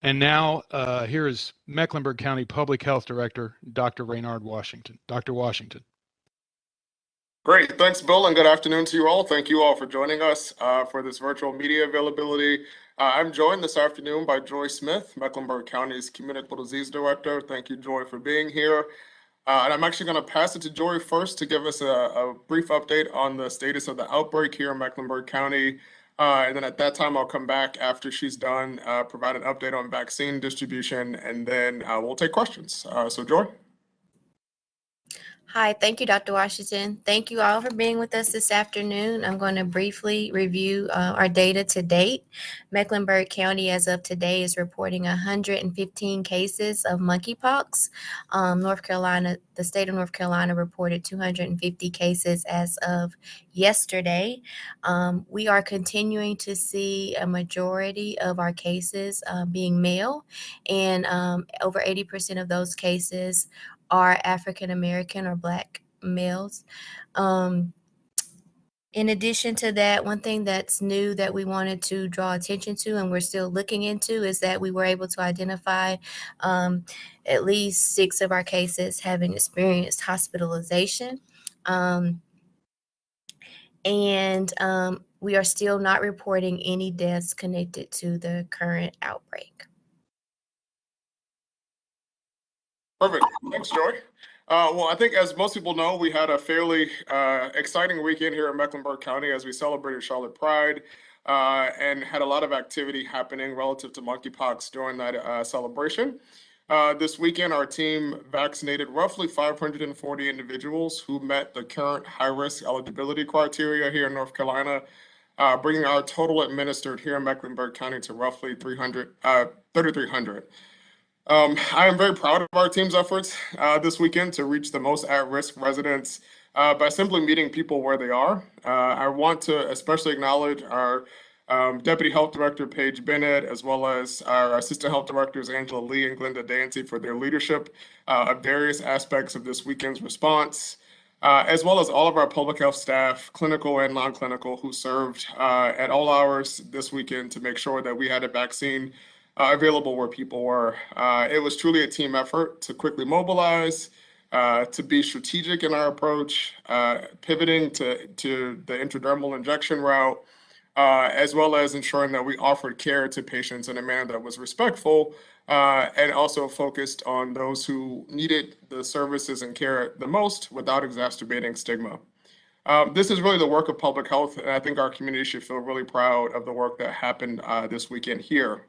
And now here is Mecklenburg County Public Health Director, Dr. Raynard Washington. Dr. Washington. Great. Thanks, Bill, and good afternoon to you all. Thank you all for joining us for this virtual media availability. I'm joined this afternoon by Joy Smith, Mecklenburg County's Communicable Disease Director. Thank you, Joy, for being here. And I'm actually going to pass it to Joy first to give us a brief update on the status of the outbreak here in Mecklenburg County. And then at that time, I'll come back after she's done, provide an update on vaccine distribution, and then we'll take questions. So, Joy? Hi, thank you, Dr. Washington. Thank you all for being with us this afternoon. I'm going to briefly review our data to date. Mecklenburg County, as of today, is reporting 115 cases of monkeypox. The state of North Carolina reported 250 cases as of yesterday. We are continuing to see a majority of our cases being male, and over 80% of those cases are African American or Black males. In addition to that, one thing that's new that we wanted to draw attention to, and we're still looking into, is that we were able to identify at least 6 of our cases having experienced hospitalization. We are still not reporting any deaths connected to the current outbreak. Perfect. Thanks, Joy. Well, I think as most people know, we had a fairly exciting weekend here in Mecklenburg County as we celebrated Charlotte Pride and had a lot of activity happening relative to monkeypox during that celebration. This weekend, our team vaccinated roughly 540 individuals who met the current high-risk eligibility criteria here in North Carolina, bringing our total administered here in Mecklenburg County to roughly 3,300. I am very proud of our team's efforts this weekend to reach the most at-risk residents by simply meeting people where they are. I want to especially acknowledge our Deputy Health Director, Paige Bennett, as well as our Assistant Health Directors, Angela Lee and Glenda Dancy, for their leadership of various aspects of this weekend's response, as well as all of our public health staff, clinical and non-clinical, who served at all hours this weekend to make sure that we had a vaccine available where people were. It was truly a team effort to quickly mobilize, to be strategic in our approach, pivoting to the intradermal injection route, as well as ensuring that we offered care to patients in a manner that was respectful and also focused on those who needed the services and care the most without exacerbating stigma. This is really the work of public health, and I think our community should feel really proud of the work that happened this weekend here.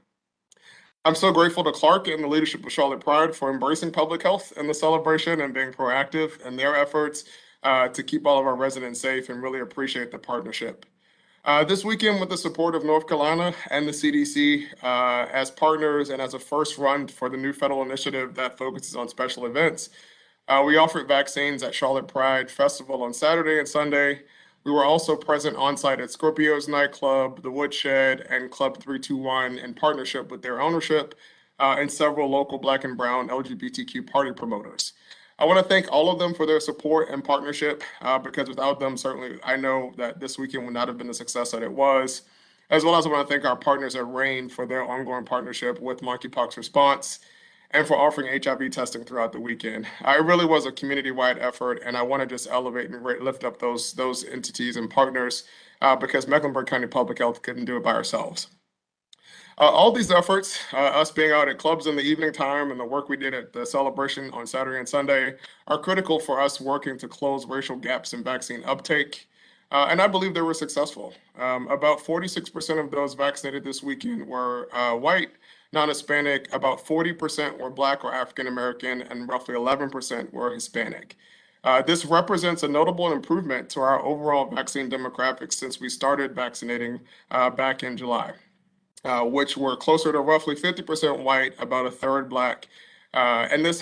I'm so grateful to Clark and the leadership of Charlotte Pride for embracing public health in the celebration and being proactive in their efforts to keep all of our residents safe, and really appreciate the partnership. This weekend, with the support of North Carolina and the CDC as partners and as a first run for the new federal initiative that focuses on special events, we offered vaccines at Charlotte Pride Festival on Saturday and Sunday. We were also present on site at Scorpio's nightclub, the Woodshed, and Club 321 in partnership with their ownership and several local Black and Brown LGBTQ party promoters. I want to thank all of them for their support and partnership because without them, certainly I know that this weekend would not have been the success that it was, as well as I want to thank our partners at RAIN for their ongoing partnership with Monkeypox Response and for offering HIV testing throughout the weekend. It really was a community-wide effort, and I want to just elevate and lift up those entities and partners because Mecklenburg County Public Health couldn't do it by ourselves. All these efforts, us being out at clubs in the evening time and the work we did at the celebration on Saturday and Sunday, are critical for us working to close racial gaps in vaccine uptake. And I believe they were successful. About 46% of those vaccinated this weekend were white, non-Hispanic, about 40% were Black or African American, and roughly 11% were Hispanic. This represents a notable improvement to our overall vaccine demographics since we started vaccinating back in July, which were closer to roughly 50% white, about a third Black. And this is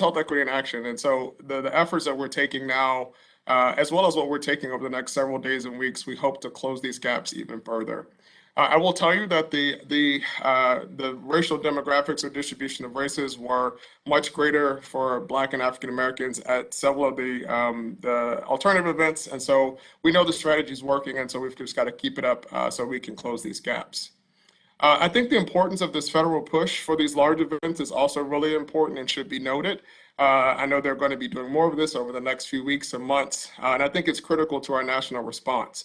health equity in action. And so the efforts that we're taking now, as well as what we're taking over the next several days and weeks, we hope to close these gaps even further. I will tell you that the racial demographics or distribution of races were much greater for Black and African Americans at several of the alternative events, and so we know the strategy is working, and so we've just got to keep it up so we can close these gaps. I think the importance of this federal push for these large events is also really important and should be noted. I know they're going to be doing more of this over the next few weeks and months, and I think it's critical to our national response.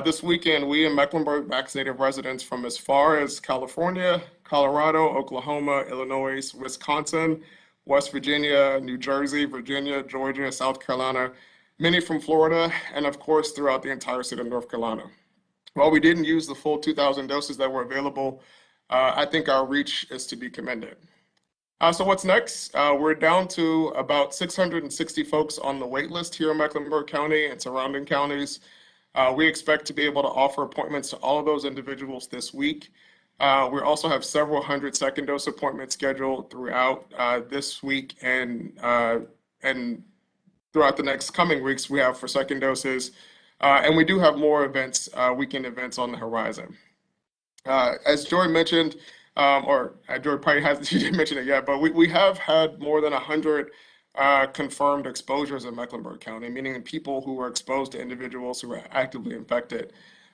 This weekend, we in Mecklenburg vaccinated residents from as far as California, Colorado, Oklahoma, Illinois, Wisconsin, West Virginia, New Jersey, Virginia, Georgia, South Carolina, many from Florida, and of course throughout the entire state of North Carolina. While we didn't use the full 2,000 doses that were available, I think our reach is to be commended. So what's next? We're down to about 660 folks on the wait list here in Mecklenburg County and surrounding counties. We expect to be able to offer appointments to all of those individuals this week. We also have several hundred second dose appointments scheduled throughout this week and throughout the next coming weeks we have for second doses. And we do have more events, weekend events on the horizon. As Joy mentioned, Joy probably hasn't, she didn't mention it yet, but we have had more than 100 confirmed exposures in Mecklenburg County, meaning people who were exposed to individuals who were actively infected.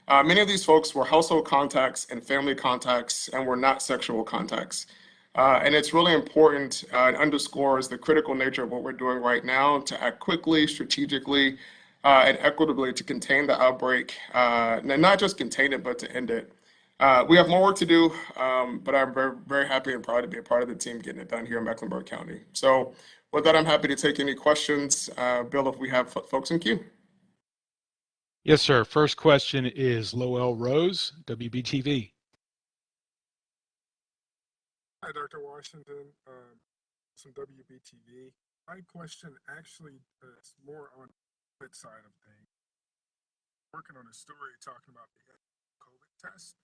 Many of these folks were household contacts and family contacts and were not sexual contacts. And it's really important, it underscores the critical nature of what we're doing right now to act quickly, strategically, and equitably to contain the outbreak, and not just contain it, but to end it. We have more work to do, but I'm very, very happy and proud to be a part of the team getting it done here in Mecklenburg County. So with that, I'm happy to take any questions. Bill, if we have folks in queue. Yes, sir. First question is Lowell Rose, WBTV. Hi, Dr. Washington, some WBTV. My question actually is more on the COVID side of things. Working on a story talking about the COVID test,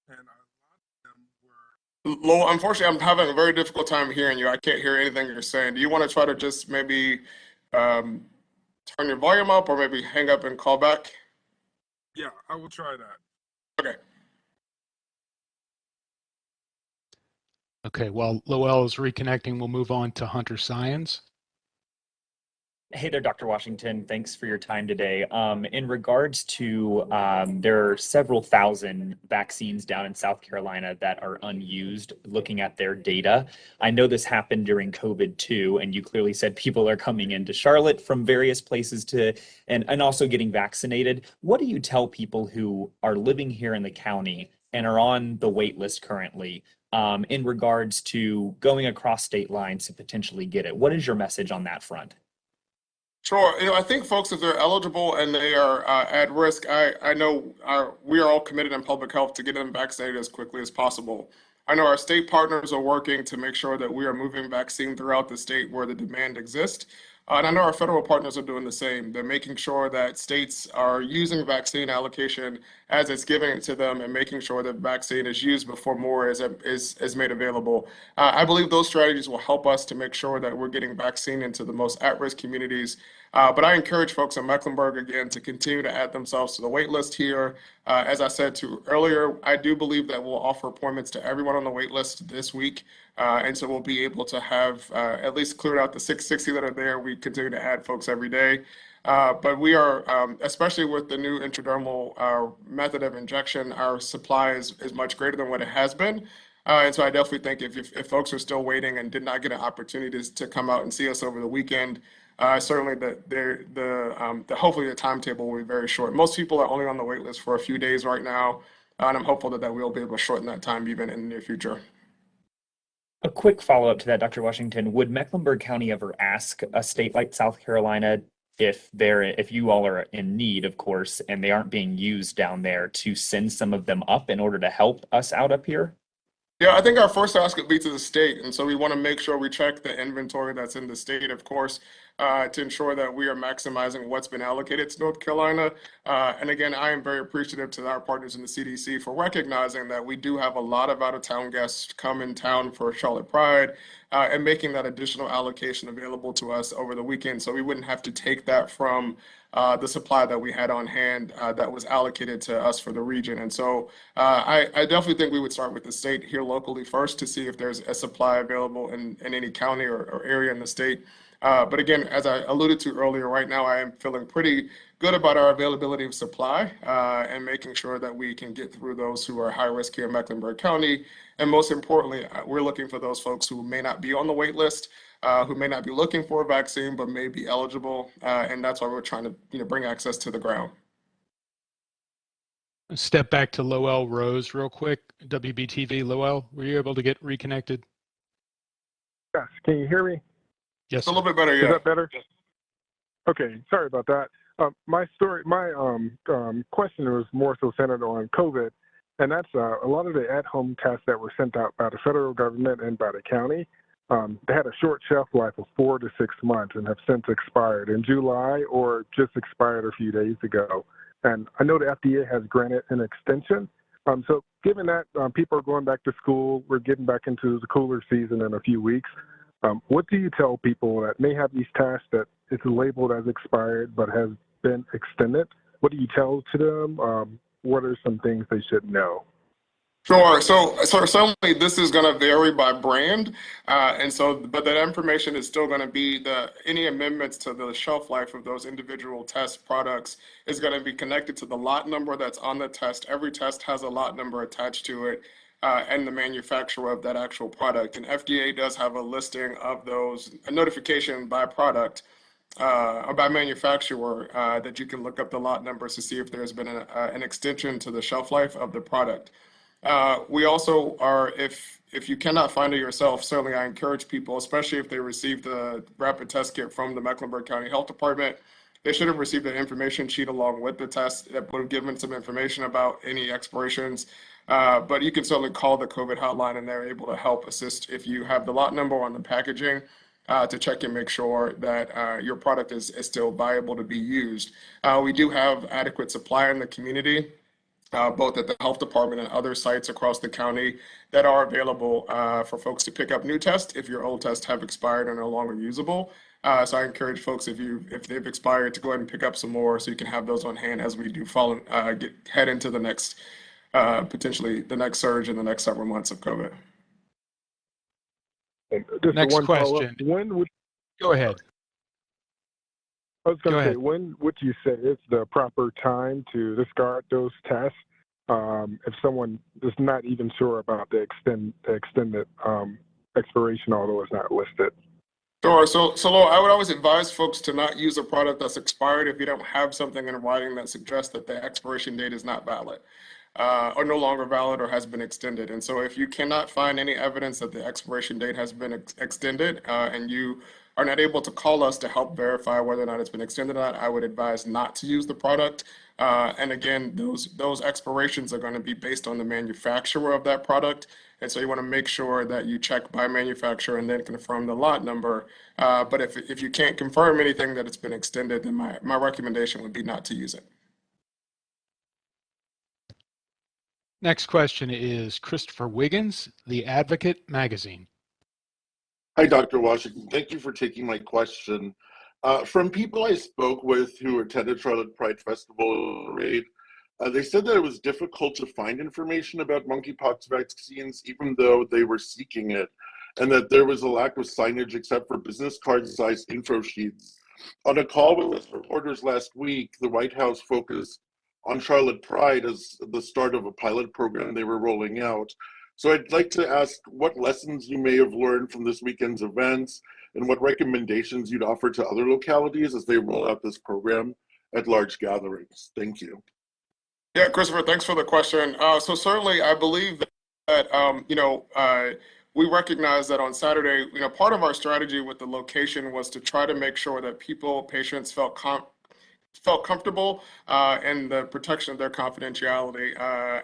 and a lot of them were. Lowell, unfortunately, I'm having a very difficult time hearing you. I can't hear anything you're saying. Do you want to try to just maybe turn your volume up or maybe hang up and call back? Yeah, I will try that. Okay. Okay, while Lowell is reconnecting, we'll move on to Hunter Science. Hey there, Dr. Washington. Thanks for your time today. In regards to, there are several thousand vaccines down in South Carolina that are unused, looking at their data. I know this happened during COVID too, and you clearly said people are coming into Charlotte from various places and also getting vaccinated. What do you tell people who are living here in the county and are on the wait list currently in regards to going across state lines to potentially get it? What is your message on that front? Sure. I think folks, if they're eligible and they are at risk, I know we are all committed in public health to get them vaccinated as quickly as possible. I know our state partners are working to make sure that we are moving vaccine throughout the state where the demand exists. And I know our federal partners are doing the same. They're making sure that states are using vaccine allocation as it's giving it to them and making sure that vaccine is used before more is made available. I believe those strategies will help us to make sure that we're getting vaccine into the most at-risk communities. But I encourage folks in Mecklenburg, again, to continue to add themselves to the wait list here. As I said earlier, I do believe that we'll offer appointments to everyone on the wait list this week. And so we'll be able to have at least cleared out the 660 that are there. We continue to add folks every day. But we are, especially with the new intradermal method of injection, our supply is much greater than what it has been. And so I definitely think if folks are still waiting and did not get an opportunity to come out and see us over the weekend, certainly hopefully the timetable will be very short. Most people are only on the wait list for a few days right now, and I'm hopeful that we'll be able to shorten that time even in the near future. A quick follow-up to that, Dr. Washington. Would Mecklenburg County ever ask a state like South Carolina if you all are in need, of course, and they aren't being used down there, to send some of them up in order to help us out up here? Yeah, I think our first ask would be to the state. And so we want to make sure we check the inventory that's in the state, of course, to ensure that we are maximizing what's been allocated to North Carolina. And again, I am very appreciative to our partners in the CDC for recognizing that we do have a lot of out-of-town guests come in town for Charlotte Pride and making that additional allocation available to us over the weekend. So we wouldn't have to take that from the supply that we had on hand that was allocated to us for the region. And so I definitely think we would start with the state here locally first to see if there's a supply available in any county or area in the state. But again, as I alluded to earlier, right now I am feeling pretty good about our availability of supply and making sure that we can get through those who are high risk here in Mecklenburg County. And most importantly, we're looking for those folks who may not be on the wait list, who may not be looking for a vaccine, but may be eligible. And that's why we're trying to bring access to the ground. Step back to Lowell Rose real quick. WBTV, Lowell, were you able to get reconnected? Yes, can you hear me? Yes, It's a little bit better, Is yeah. that better? Okay, sorry about that. My question was more so centered on COVID, and that's a lot of the at-home tests that were sent out by the federal government and by the county. They had a short shelf life of 4 to 6 months and have since expired in July or just expired a few days ago. And I know the FDA has granted an extension. So given that people are going back to school, we're getting back into the cooler season in a few weeks, what do you tell people that may have these tests that it's labeled as expired but has been extended? What do you tell to them? What are some things they should know? Sure. So certainly this is going to vary by brand, but that information is still going to be any amendments to the shelf life of those individual test products is going to be connected to the lot number that's on the test. Every test has a lot number attached to it, and the manufacturer of that actual product. And FDA does have a listing of those, a notification by product or by manufacturer that you can look up the lot numbers to see if there's been an extension to the shelf life of the product. We also are, if you cannot find it yourself, certainly I encourage people, especially if they received the rapid test kit from the Mecklenburg County Health Department, they should have received an information sheet along with the test that would have given some information about any expirations. But you can certainly call the COVID hotline and they're able to help assist if you have the lot number on the packaging to check and make sure that your product is still viable to be used. We do have adequate supply in the community. Both at the health department and other sites across the county that are available for folks to pick up new tests if your old tests have expired and are no longer usable. So I encourage folks, if they've expired, to go ahead and pick up some more so you can have those on hand as we do head into the next, potentially the next surge in the next several months of COVID. And just Next one follow-up. question. Go ahead. I was going Go to say, ahead. when would you say is the proper time to discard those tests if someone is not even sure about the extended expiration, although it's not listed? Sure. So I would always advise folks to not use a product that's expired if you don't have something in writing that suggests that the expiration date is not valid or no longer valid or has been extended. And so if you cannot find any evidence that the expiration date has been extended and you are not able to call us to help verify whether or not it's been extended or not, I would advise not to use the product. And again, those expirations are going to be based on the manufacturer of that product. And so you want to make sure that you check by manufacturer and then confirm the lot number. But if you can't confirm anything that it's been extended, then my recommendation would be not to use it. Next question is Christopher Wiggins, The Advocate Magazine. Hi, Dr. Washington. Thank you for taking my question. From people I spoke with who attended Charlotte Pride Festival Parade, they said that it was difficult to find information about monkeypox vaccines, even though they were seeking it, and that there was a lack of signage except for business card-sized info sheets. On a call with reporters last week, the White House focused on Charlotte Pride as the start of a pilot program they were rolling out. So I'd like to ask what lessons you may have learned from this weekend's events and what recommendations you'd offer to other localities as they roll out this program at large gatherings. Thank you. Yeah, Christopher, thanks for the question. So certainly I believe that, we recognize that on Saturday, part of our strategy with the location was to try to make sure that patients felt comfortable in the protection of their confidentiality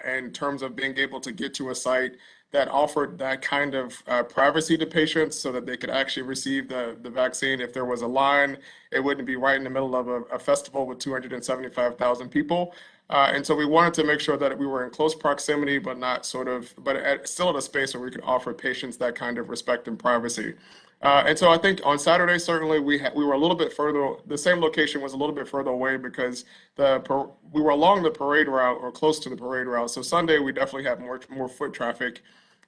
in terms of being able to get to a site that offered that kind of privacy to patients so that they could actually receive the vaccine. If there was a line, it wouldn't be right in the middle of a festival with 275,000 people. And so we wanted to make sure that we were in close proximity, but still at a space where we could offer patients that kind of respect and privacy. And so I think on Saturday, certainly we were a little bit further, the same location was a little bit further away because we were along the parade route or close to the parade route. So Sunday, we definitely had more foot traffic.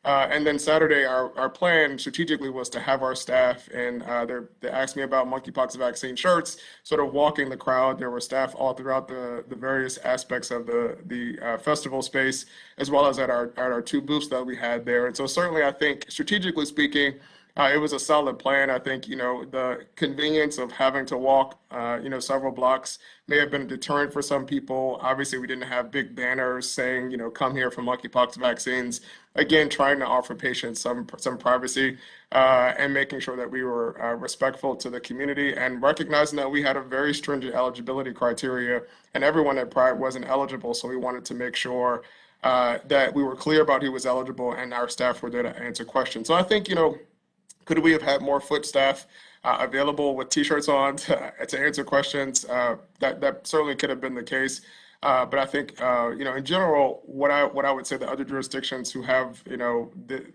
And then Saturday, our plan strategically was to have our staff, and they asked me about monkeypox vaccine shirts, sort of walking the crowd. There were staff all throughout the various aspects of the festival space, as well as at our two booths that we had there. And so certainly, I think strategically speaking, it was a solid plan. I think, the convenience of having to walk, several blocks may have been a deterrent for some people. Obviously, we didn't have big banners saying, come here for monkeypox vaccines. Again, trying to offer patients some privacy and making sure that we were respectful to the community and recognizing that we had a very stringent eligibility criteria and everyone at Pride wasn't eligible. So we wanted to make sure that we were clear about who was eligible and our staff were there to answer questions. So I think, could we have had more foot staff available with T-shirts on to answer questions? That certainly could have been the case. But I think, in general, what I would say the other jurisdictions who have, the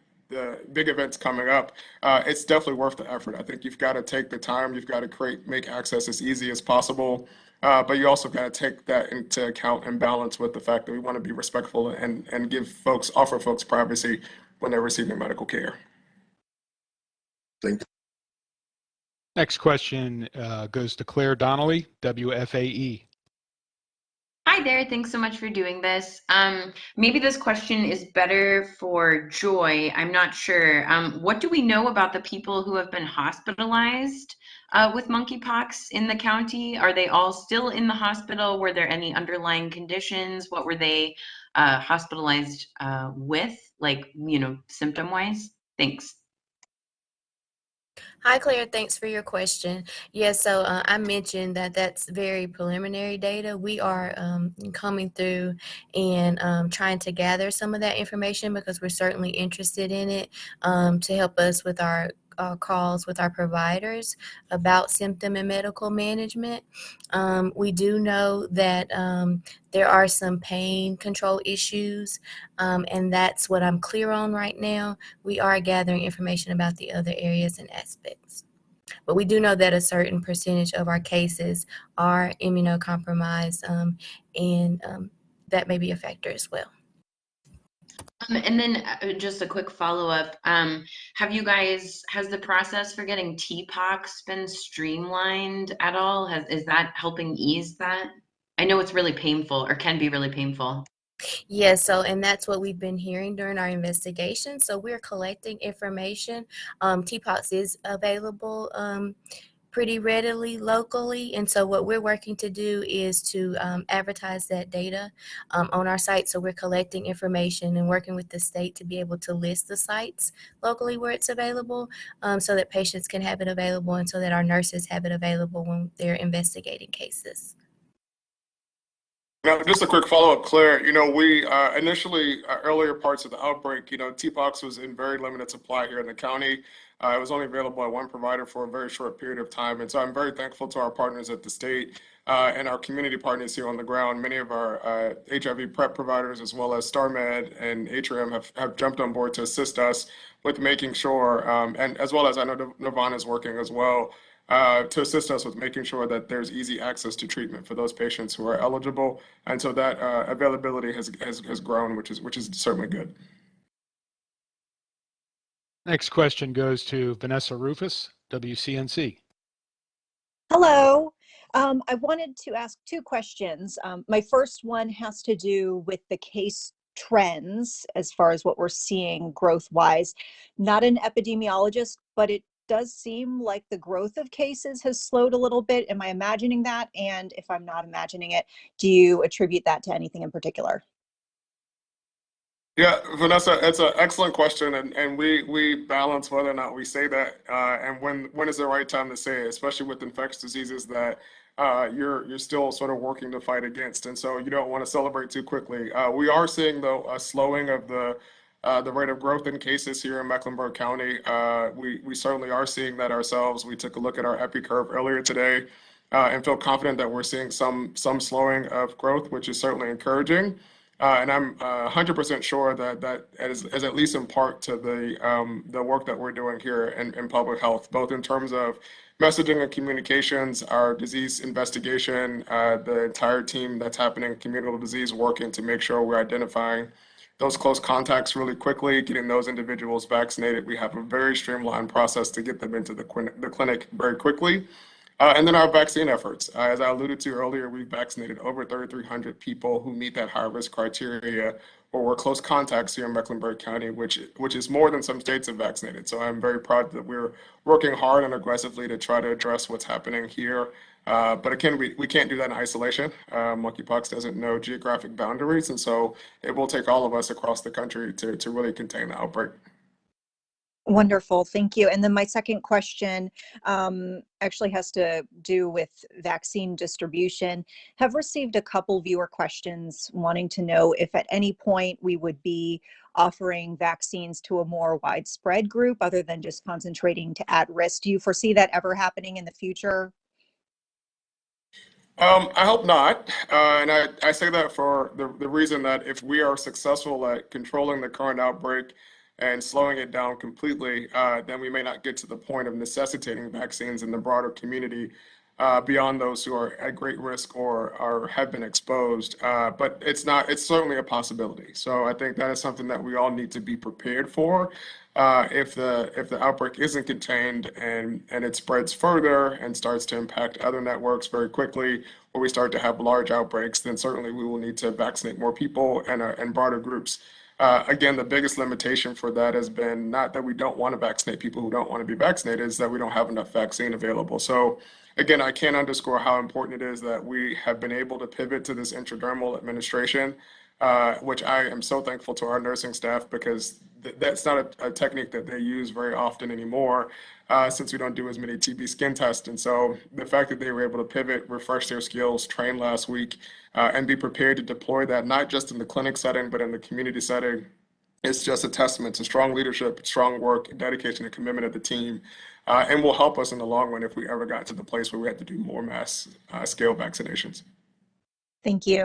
big events coming up, it's definitely worth the effort. I think you've got to take the time, you've got to make access as easy as possible, but you also got to take that into account and balance with the fact that we want to be respectful and offer folks privacy when they're receiving medical care. Thank you. Next question goes to Claire Donnelly, WFAE. Hi there. Thanks so much for doing this. Maybe this question is better for Joy. I'm not sure. What do we know about the people who have been hospitalized with monkeypox in the county? Are they all still in the hospital? Were there any underlying conditions? What were they hospitalized with, symptom-wise? Thanks. Hi, Claire. Thanks for your question. Yes, so I mentioned that that's very preliminary data. We are coming through and trying to gather some of that information because we're certainly interested in it to help us with our calls with our providers about symptom and medical management. We do know that there are some pain control issues, and that's what I'm clear on right now. We are gathering information about the other areas and aspects. But we do know that a certain percentage of our cases are immunocompromised, and that may be a factor as well. And then just a quick follow-up. Has the process for getting TPOXX been streamlined at all? Is that helping ease that? I know it's really painful or can be really painful. Yes, and that's what we've been hearing during our investigation. So we're collecting information. TPOXX is available pretty readily locally. And so what we're working to do is to advertise that data on our site. So we're collecting information and working with the state to be able to list the sites locally where it's available so that patients can have it available and so that our nurses have it available when they're investigating cases. Now, just a quick follow-up, Claire. We initially, earlier parts of the outbreak, TPOXX was in very limited supply here in the county. It was only available at one provider for a very short period of time. And so I'm very thankful to our partners at the state and our community partners here on the ground. Many of our HIV PrEP providers, as well as StarMed and Atrium, have jumped on board to assist us with making sure, and as well as I know Nirvana is working as well, to assist us with making sure that there's easy access to treatment for those patients who are eligible. And so that availability has grown, which is certainly good. Next question goes to Vanessa Rufus, WCNC. Hello. I wanted to ask two questions. My first one has to do with the case trends as far as what we're seeing growth-wise. Not an epidemiologist, but it does seem like the growth of cases has slowed a little bit. Am I imagining that? And if I'm not imagining it, do you attribute that to anything in particular? Yeah, Vanessa, it's an excellent question, and we balance whether or not we say that and when is the right time to say it, especially with infectious diseases that you're still sort of working to fight against, and so you don't want to celebrate too quickly. We are seeing, though, a slowing of the rate of growth in cases here in Mecklenburg County. We certainly are seeing that ourselves. We took a look at our epi curve earlier today and feel confident that we're seeing some slowing of growth, which is certainly encouraging. And I'm 100% sure that is at least in part to the work that we're doing here in public health, both in terms of messaging and communications, our disease investigation, the entire team that's happening, communicable disease, working to make sure we're identifying those close contacts really quickly, getting those individuals vaccinated. We have a very streamlined process to get them into the clinic very quickly. And then our vaccine efforts. As I alluded to earlier, we've vaccinated over 3,300 people who meet that high-risk criteria or were close contacts here in Mecklenburg County, which is more than some states have vaccinated. So I'm very proud that we're working hard and aggressively to try to address what's happening here. But again, we can't do that in isolation. Monkeypox doesn't know geographic boundaries, and so it will take all of us across the country to really contain the outbreak. Wonderful, thank you. And then my second question actually has to do with vaccine distribution. Have received a couple viewer questions wanting to know if at any point we would be offering vaccines to a more widespread group other than just concentrating to at risk. Do you foresee that ever happening in the future? I hope not. And I say that for the reason that if we are successful at controlling the current outbreak and slowing it down completely, then we may not get to the point of necessitating vaccines in the broader community beyond those who are at great risk or have been exposed. But it's certainly a possibility. So I think that is something that we all need to be prepared for. If the outbreak isn't contained and it spreads further and starts to impact other networks very quickly, or we start to have large outbreaks, then certainly we will need to vaccinate more people and broader groups. Again, the biggest limitation for that has been not that we don't want to vaccinate people who don't want to be vaccinated, is that we don't have enough vaccine available. So again, I can't underscore how important it is that we have been able to pivot to this intradermal administration, which I am so thankful to our nursing staff, because that's not a technique that they use very often anymore, since we don't do as many TB skin tests. And so the fact that they were able to pivot, refresh their skills, train last week, and be prepared to deploy that, not just in the clinic setting, but in the community setting, it's just a testament to strong leadership, strong work, dedication, and commitment of the team, and will help us in the long run if we ever got to the place where we had to do more mass scale vaccinations. Thank you.